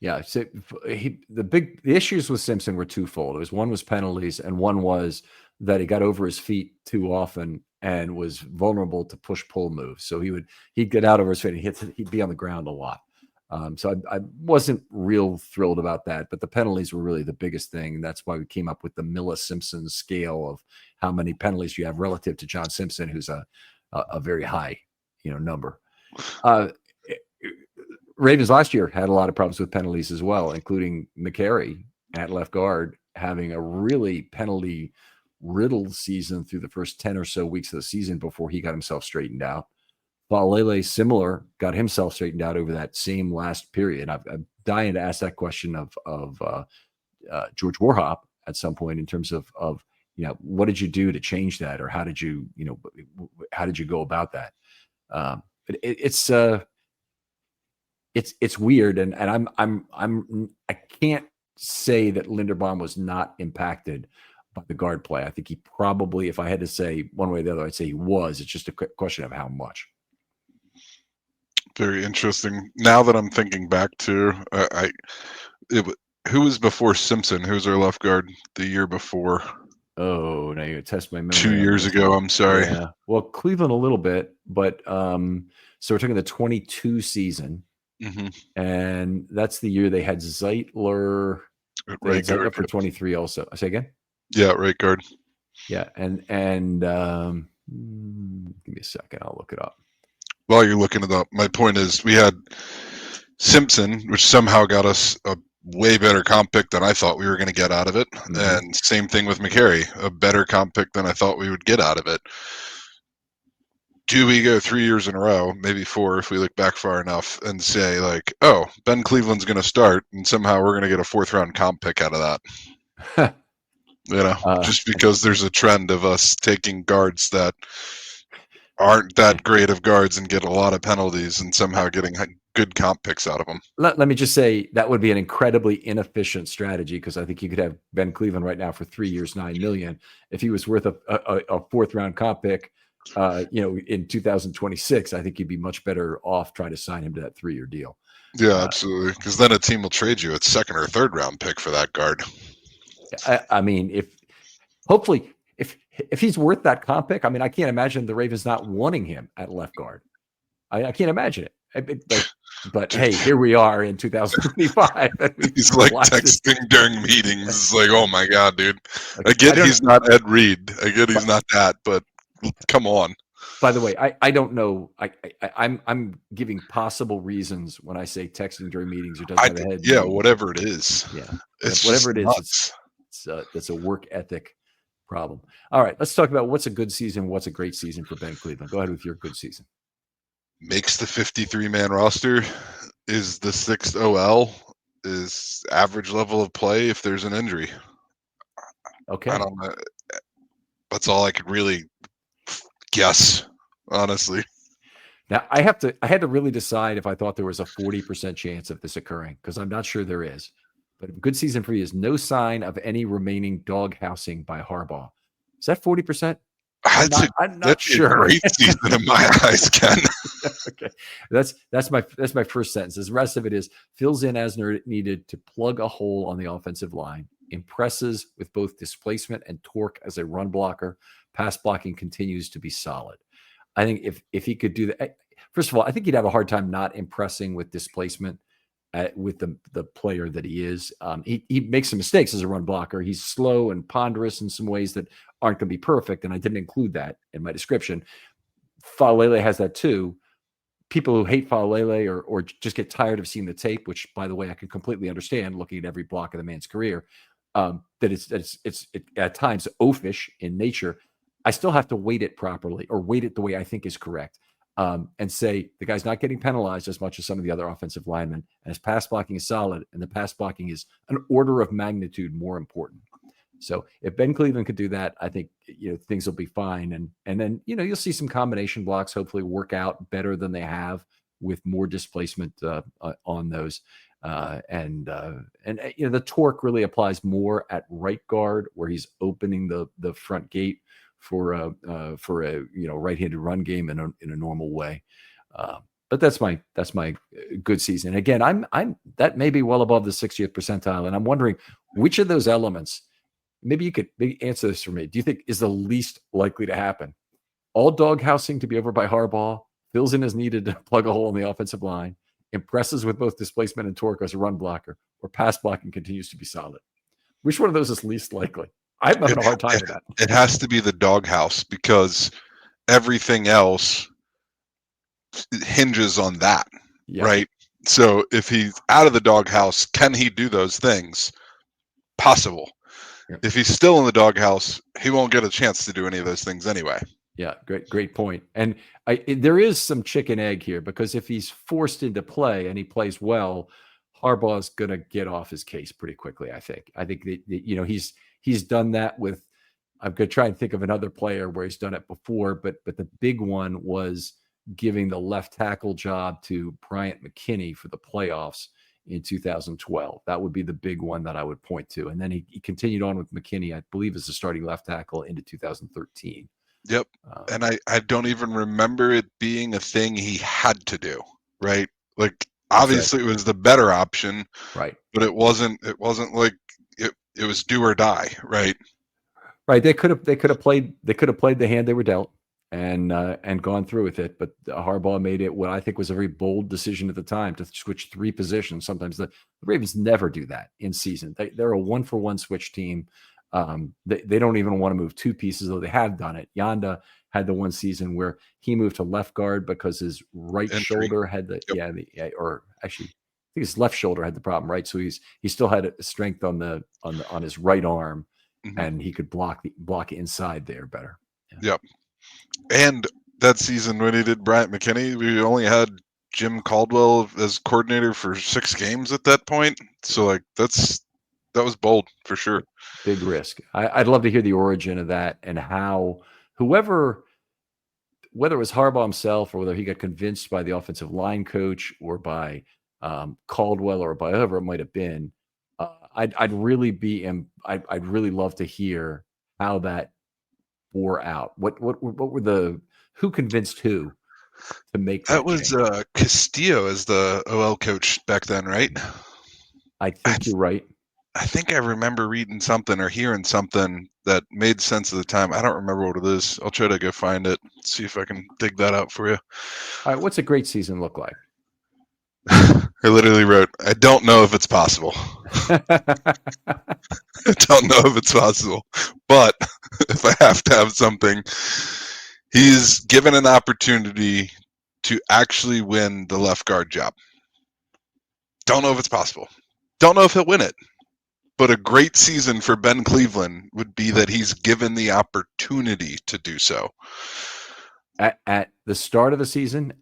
Yeah. So the issues with Simpson were twofold. One was penalties, and one was that he got over his feet too often and was vulnerable to push-pull moves. So he'd get out over his feet and he'd be on the ground a lot. So I wasn't real thrilled about that, but the penalties were really the biggest thing. That's why we came up with the Miller-Simpson scale of how many penalties you have relative to John Simpson, who's a very high, number. Ravens last year had a lot of problems with penalties as well, including McCary at left guard having a really penalty-riddled season through the first 10 or so weeks of the season before he got himself straightened out. Faalele, similar, got himself straightened out over that same last period. I'm dying to ask that question of George Warhop at some point in terms of what did you do to change that, or how did you go about that? But it's weird, and I can't say that Linderbaum was not impacted by the guard play. I think he probably, if I had to say one way or the other, I'd say he was. It's just a question of how much. Very interesting. Now that I'm thinking back to, who was before Simpson? Who was our left guard the year before? Oh, now you test my memory. 2 years ago. I'm sorry. Yeah. Well, Cleveland a little bit, but so we're talking the 22 season, and that's the year they had Zeitler. Right guard for 23 also. I say again. Yeah, right guard. Yeah, and give me a second. I'll look it up. While you're looking it up, my point is we had Simpson, which somehow got us a way better comp pick than I thought we were going to get out of it. Mm-hmm. And same thing with McCary, a better comp pick than I thought we would get out of it. Do we go 3 years in a row, maybe 4 if we look back far enough, and say like, oh, Ben Cleveland's going to start, and somehow we're going to get a 4th round comp pick out of that? Just because there's a trend of us taking guards that aren't that great of guards and get a lot of penalties and somehow getting good comp picks out of them. Let me just say that would be an incredibly inefficient strategy, because I think you could have Ben Cleveland right now for 3 years, $9 million. If he was worth a 4th round comp pick, in 2026, I think you'd be much better off trying to sign him to that 3-year deal. Yeah, absolutely. Because then a team will trade you a 2nd or 3rd round pick for that guard. I mean, if he's worth that comp pick, I mean, I can't imagine the Ravens not wanting him at left guard. I can't imagine it. But hey, here we are in 2025. He's like texting during meetings. It's like, oh my God, dude. I get he's not Ed Reed. I get he's not that, but come on. By the way, I don't know. I'm giving possible reasons when I say texting during meetings or doesn't have a head. Yeah, whatever it is. Yeah, it's whatever it nuts. is. That's a work ethic problem. All right, let's talk about what's a good season, what's a great season for Ben Cleveland. Go ahead with your good season. Makes the 53-man roster, is the 6th OL, is average level of play if there's an injury. Okay. I don't know. That's all I could really guess, honestly. Now I had to really decide if I thought there was a 40% chance of this occurring, because I'm not sure there is. But a good season for you is no sign of any remaining doghousing by Harbaugh. Is that 40%? I'm not sure. A great season in my eyes, Ken. Okay, that's my first sentence. The rest of it is fills in as needed to plug a hole on the offensive line. Impresses with both displacement and torque as a run blocker. Pass blocking continues to be solid. I think if he could do that, first of all, I think he'd have a hard time not impressing with displacement with the player that he is. He makes some mistakes as a run blocker. He's slow and ponderous in some ways that aren't going to be perfect, and I didn't include that in my description. Faalele has that too. People who hate Faalele or just get tired of seeing the tape, which, by the way, I can completely understand looking at every block of the man's career, that it's at times oafish in nature. I still have to weight it properly, or weight it the way I think is correct, and say the guy's not getting penalized as much as some of the other offensive linemen, and his pass blocking is solid, and the pass blocking is an order of magnitude more important. So if Ben Cleveland could do that, I think things will be fine, and then you'll see some combination blocks hopefully work out better than they have with more displacement on those, and the torque really applies more at right guard, where he's opening the front gate for a right-handed run game in a normal way. But that's my good season. And again, I'm that may be well above the 60th percentile, and I'm wondering which of those elements. Maybe you could answer this for me. Do you think is the least likely to happen? All doghousing to be over by Harbaugh, fills in as needed to plug a hole in the offensive line, impresses with both displacement and torque as a run blocker, or pass blocking continues to be solid. Which one of those is least likely? I'm having a hard time with that. It has to be the doghouse, because everything else hinges on that, right? So if he's out of the doghouse, can he do those things? Possible. If he's still in the doghouse, he won't get a chance to do any of those things anyway. Yeah, great point. And there is some chicken egg here, because if he's forced into play and he plays well, Harbaugh's going to get off his case pretty quickly. I think that he's done that with. I'm going to try and think of another player where he's done it before, but the big one was giving the left tackle job to Bryant McKinney for the playoffs in 2012. That would be the big one that I would point to. And then he continued on with McKinney, I believe, as a starting left tackle into 2013. Yep. And I don't even remember it being a thing he had to do, right? Like, obviously it was the better option, right? But it wasn't like it was do or die, right? Right. They could have played the hand they were dealt and gone through with it. But Harbaugh made it what I think was a very bold decision at the time to switch 3 positions. Sometimes the Ravens never do that in season. They're a 1-for-1 switch team. They don't even want to move 2 pieces, though they have done it. Yanda had the one season where he moved to left guard because his right shoulder had or actually think his left shoulder had the problem, right? So he still had strength on his right arm, and he could block inside there better. Yep. And that season when he did Bryant McKinney, we only had Jim Caldwell as coordinator for 6 games at that point. So like that was bold for sure. Big risk. I'd love to hear the origin of that and how whether it was Harbaugh himself or whether he got convinced by the offensive line coach or by Caldwell or by whoever it might have been. I'd really love to hear how that bore out. What were who convinced who to make that was change? Castillo as the OL coach back then, right? I think you're right. I think I remember reading something or hearing something that made sense at the time. I don't remember what it is. I'll try to go find it, see if I can dig that out for you. All right, what's a great season look like? I literally wrote, I don't know if it's possible. I don't know if it's possible. But if I have to have something, he's given an opportunity to actually win the left guard job. Don't know if it's possible. Don't know if he'll win it. But a great season for Ben Cleveland would be that he's given the opportunity to do so. At the start of the season,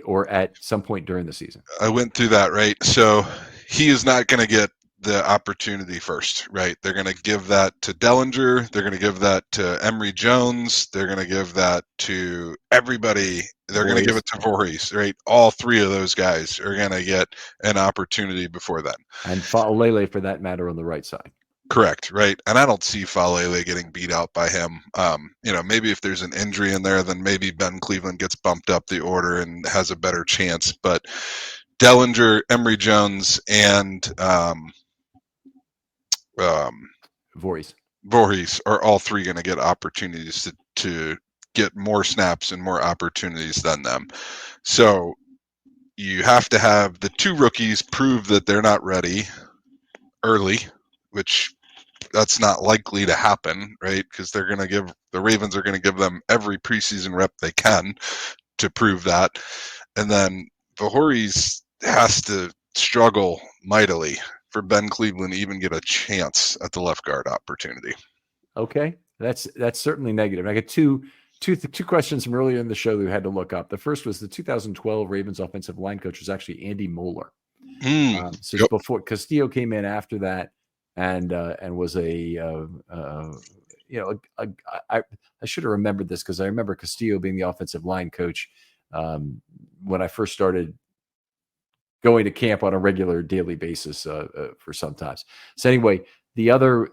or at some point during the season? I went through that, right? So he is not going to get the opportunity first, right? They're going to give that to Dellinger. They're going to give that to Emory Jones. They're going to give that to everybody. They're going to give it to Voorhees, right? All 3 of those guys are going to get an opportunity before then. And Faalele, for that matter, on the right side. Correct, right? And I don't see Faalele getting beat out by him. Maybe if there's an injury in there, then maybe Ben Cleveland gets bumped up the order and has a better chance. But Dellinger, Emory Jones, and Voorhees are all 3 going to get opportunities to get more snaps and more opportunities than them. So you have to have the 2 rookies prove that they're not ready early, which that's not likely to happen, right? Because the Ravens are going to give them every preseason rep they can to prove that. And then Voorhees has to struggle mightily for Ben Cleveland to even get a chance at the left guard opportunity. Okay, that's certainly negative. I got two questions from earlier in the show that we had to look up. The first was the 2012 Ravens offensive line coach was actually Andy Moeller. Before Castillo came in after that, and was I should have remembered this because I remember Castillo being the offensive line coach when I first started going to camp on a regular daily basis for sometimes. So anyway, the other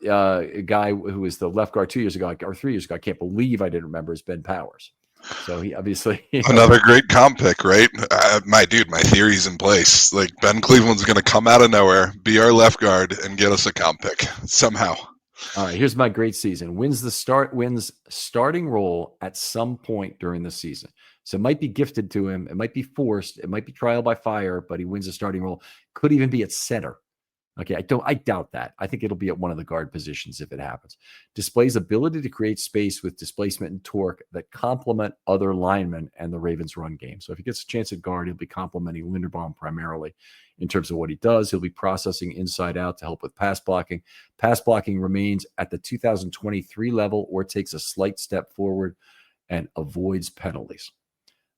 guy who was the left guard 2 years ago or 3 years ago, I can't believe I didn't remember, is Ben Powers. So he obviously another great comp pick, right? My theory's in place. Like Ben Cleveland's going to come out of nowhere, be our left guard, and get us a comp pick somehow. All right, here's my great season. Wins starting role at some point during the season. So it might be gifted to him. It might be forced. It might be trial by fire, but he wins a starting role. Could even be at center. Okay, I doubt that. I think it'll be at one of the guard positions if it happens. Displays ability to create space with displacement and torque that complement other linemen and the Ravens' run game. So if he gets a chance at guard, he'll be complementing Linderbaum primarily in terms of what he does. He'll be processing inside out to help with pass blocking. Pass blocking remains at the 2023 level or takes a slight step forward and avoids penalties.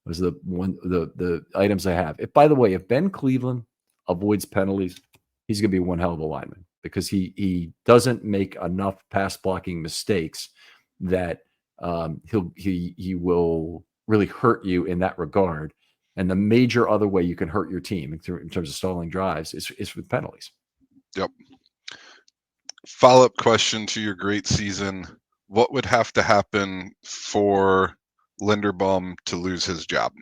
Those are the items I have. By the way, if Ben Cleveland avoids penalties, he's going to be one hell of a lineman because he doesn't make enough pass blocking mistakes that he will really hurt you in that regard. And the major other way you can hurt your team in terms of stalling drives is with penalties. Yep. Follow-up question to your great season. What would have to happen for Linderbaum to lose his job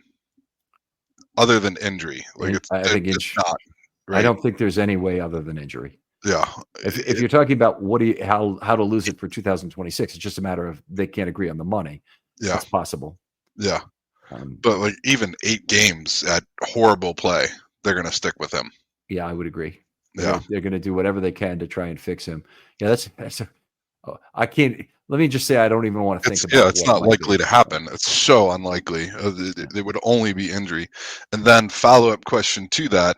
other than injury? Like it's not. Right? I don't think there's any way other than injury. Yeah. If you're talking about how to lose it for 2026, it's just a matter of they can't agree on the money. Yeah. It's possible. Yeah. But like even 8 games at horrible play, they're going to stick with him. Yeah, I would agree. Yeah. They're going to do whatever they can to try and fix him. Yeah, I can't. Let me just say I don't even want to think about it. Yeah, it's not likely to happen. It's so unlikely. It would only be injury. And then follow-up question to that,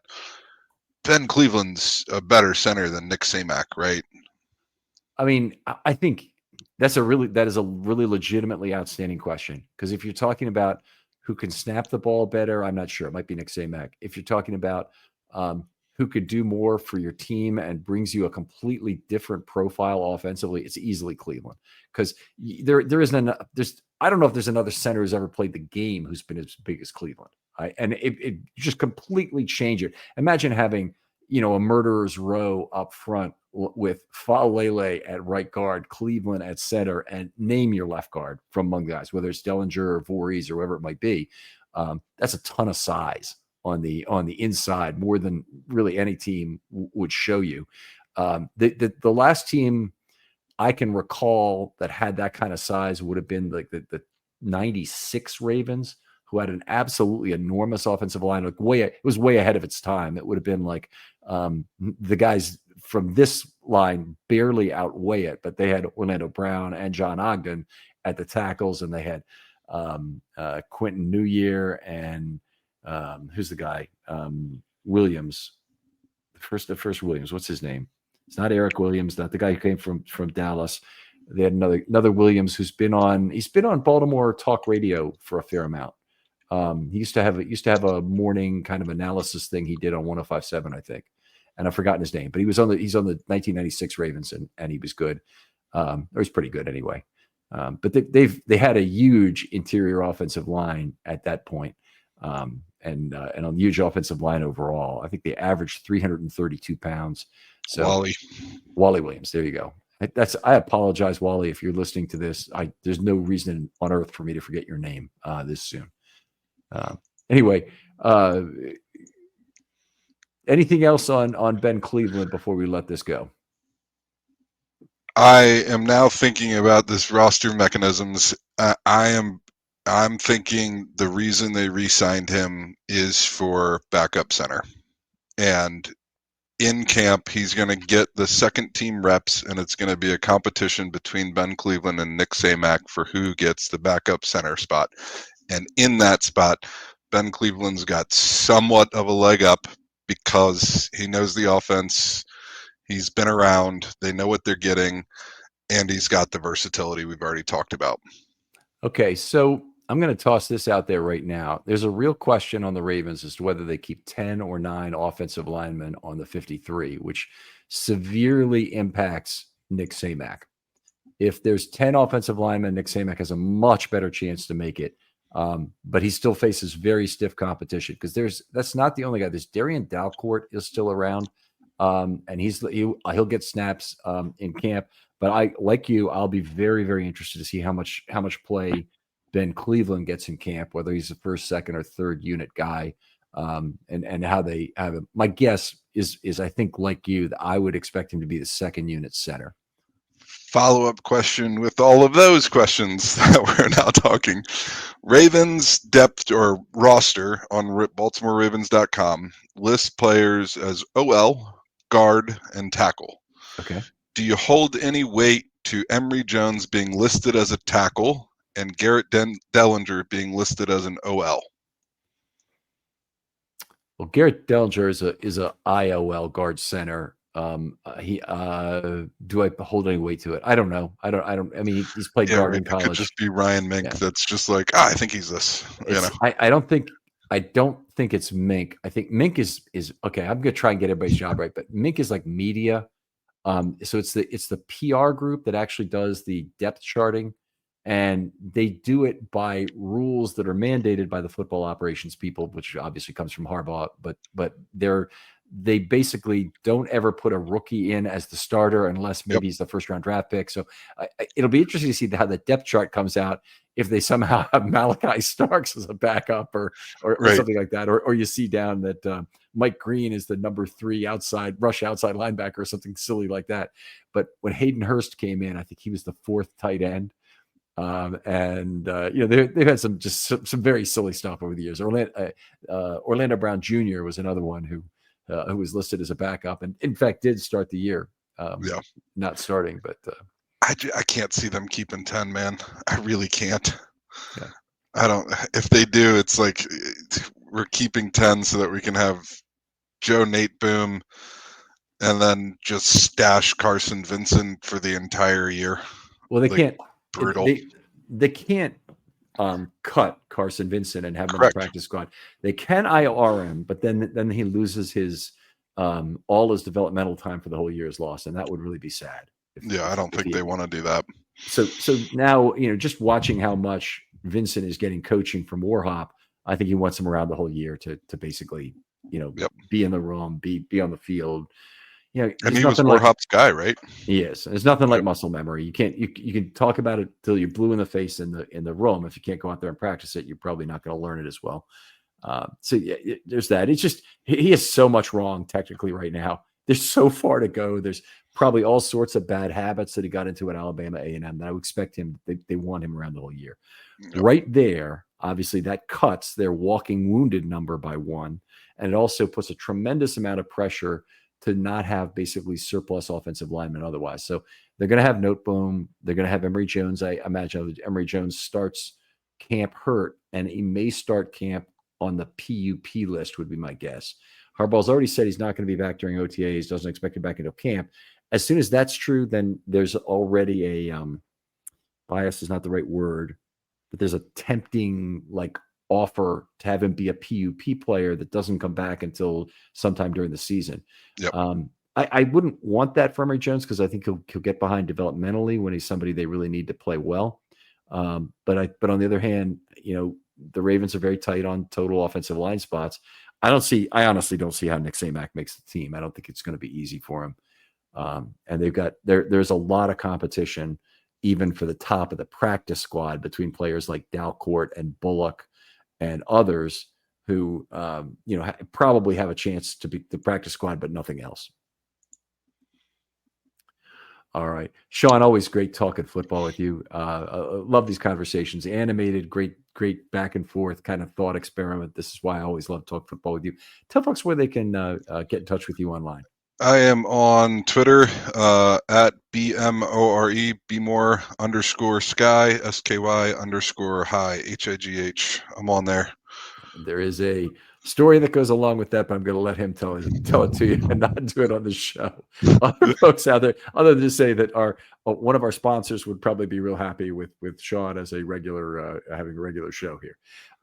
Ben Cleveland's a better center than Nick Samac, right? I mean, I think that is a really legitimately outstanding question, because if you're talking about who can snap the ball better, I'm not sure. It might be Nick Samac. If you're talking about who could do more for your team and brings you a completely different profile offensively, it's easily Cleveland, because there isn't I don't know if there's another center who's ever played the game who's been as big as Cleveland. And it just completely changed it. Imagine having a murderer's row up front with Falele at right guard, Cleveland at center, and name your left guard from among the guys, whether it's Dellinger or Voorhees or whoever it might be. That's a ton of size on the inside, more than really any team would show you. The last team I can recall that had that kind of size would have been like the 96 Ravens, who had an absolutely enormous offensive line. Like it was way ahead of its time. It would have been like the guys from this line barely outweigh it, but they had Orlando Brown and John Ogden at the tackles, and they had Quentin New Year and who's the guy? Williams, the first Williams. What's his name? It's not Eric Williams, not the guy who came from Dallas. They had another Williams who's been on Baltimore talk radio for a fair amount. He used to have a morning kind of analysis thing he did on 105.7, I think, and I've forgotten his name, but he's on the 1996 Ravens, and he was good, or he's pretty good anyway. But they had a huge interior offensive line at that point, and a huge offensive line overall. I think they averaged 332 pounds. So Wally Williams, there you go. I apologize, Wally, if you're listening to this. There's no reason on earth for me to forget your name this soon. Anyway, anything else on Ben Cleveland before we let this go? I am now thinking about this roster mechanisms. I'm thinking the reason they re-signed him is for backup center, and in camp he's going to get the second team reps, and it's going to be a competition between Ben Cleveland and Nick Samac for who gets the backup center spot. And in that spot, Ben Cleveland's got somewhat of a leg up because he knows the offense. He's been around. They know what they're getting. And he's got the versatility we've already talked about. Okay, so I'm going to toss this out there right now. There's a real question on the Ravens as to whether they keep 10 or 9 offensive linemen on the 53, which severely impacts Nick Samac. If there's 10 offensive linemen, Nick Samac has a much better chance to make it. But he still faces very stiff competition, because that's not the only guy. There's Darian Dalcourt is still around, and he'll get snaps in camp. But I'll be very, very interested to see how much play Ben Cleveland gets in camp, whether he's the first, second, or third unit guy, and how they have him. My guess is I think, like you, that I would expect him to be the second unit center. Follow-up question with all of those questions that we're now talking. Ravens depth or roster on BaltimoreRavens.com lists players as OL, guard, and tackle. Okay. Do you hold any weight to Emory Jones being listed as a tackle and Garrett Dellinger being listed as an OL? Well, Garrett Dellinger is a IOL guard center. Do I hold any weight to it? I don't know. I mean, he's played guard in college. It could just be Ryan Mink. Yeah. That's just like, I think he's this. I don't think it's Mink. I think Mink is okay. I'm gonna try and get everybody's job right, but Mink is like media. So it's the PR group that actually does the depth charting, and they do it by rules that are mandated by the football operations people, which obviously comes from Harbaugh. But they basically don't ever put a rookie in as the starter unless maybe he's the first round draft pick. So it'll be interesting to see how the depth chart comes out, if they somehow have Malachi Starks as a backup or something like that, or you see down that Mike Green is the number 3 rush outside linebacker or something silly like that. But when Hayden Hurst came in, I think he was the 4th tight end. They've had some very silly stuff over the years. Orlando Brown Jr. was another one who was listed as a backup, and in fact did start the year. Not starting, but I can't see them keeping 10, man. I really can't. Yeah. I don't. If they do, it's like we're keeping 10 so that we can have Joe Nate Boom, and then just stash Carson Vincent for the entire year. Well, they Like, can't. brutal. They can't cut Carson Vincent and have him on the Correct. practice squad. They can IR him, but then he loses his all his developmental time for the whole year is lost, and that would really be sad. Yeah, I don't think they want to do that. So now, just watching how much Vincent is getting coaching from Warhop, I think he wants him around the whole year to basically, Yep. be in the room, be on the field. And he was Warhop's guy, right? He is. There's nothing like muscle memory. You can talk about it till you're blue in the face in the room. If you can't go out there and practice it, you're probably not going to learn it as well. So yeah, there's that. It's just he has so much wrong technically right now. There's so far to go. There's probably all sorts of bad habits that he got into at Alabama A&M that I would expect him. They want him around the whole year. Yep. Right there, obviously, that cuts their walking wounded number by 1, and it also puts a tremendous amount of pressure to not have basically surplus offensive linemen otherwise. So they're going to have Noteboom. They're going to have Emory Jones. I imagine Emory Jones starts camp hurt, and he may start camp on the PUP list would be my guess. Harbaugh's already said he's not going to be back during OTAs, doesn't expect him back into camp. As soon as that's true, then there's already a bias is not the right word, but there's a tempting offer to have him be a PUP player that doesn't come back until sometime during the season. Yep. I wouldn't want that for Emory Jones because I think he'll get behind developmentally when he's somebody they really need to play well. But on the other hand, the Ravens are very tight on total offensive line spots. I honestly don't see how Nick Samac makes the team. I don't think it's going to be easy for him. And they've got there's a lot of competition even for the top of the practice squad between players like Dalcourt and Bullock and others who probably have a chance to be the practice squad, but nothing else. All right, Shawn, always great talking football with you. Love these conversations, animated, great back and forth kind of thought experiment. This is why I always love talk football with you. Tell folks where they can get in touch with you online. I am on Twitter at BMORE, BMore_Sky, SKY_high, HIGH. I'm on there. There is a story that goes along with that, but I'm going to let him tell it to you and not do it on the show. Other folks out there, other than to say that one of our sponsors would probably be real happy with Shawn as a regular having a regular show here.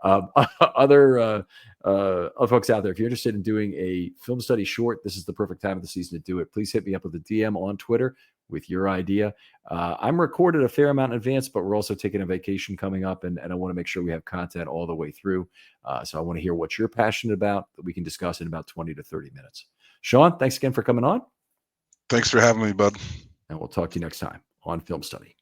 Other folks out there, if you're interested in doing a film study short, this is the perfect time of the season to do it. Please hit me up with a DM on Twitter with your idea. I'm recorded a fair amount in advance, but we're also taking a vacation coming up, and I want to make sure we have content all the way through. So I want to hear what you're passionate about that we can discuss in about 20 to 30 minutes. Shawn, thanks again for coming on. Thanks for having me, bud. And we'll talk to you next time on Film Study.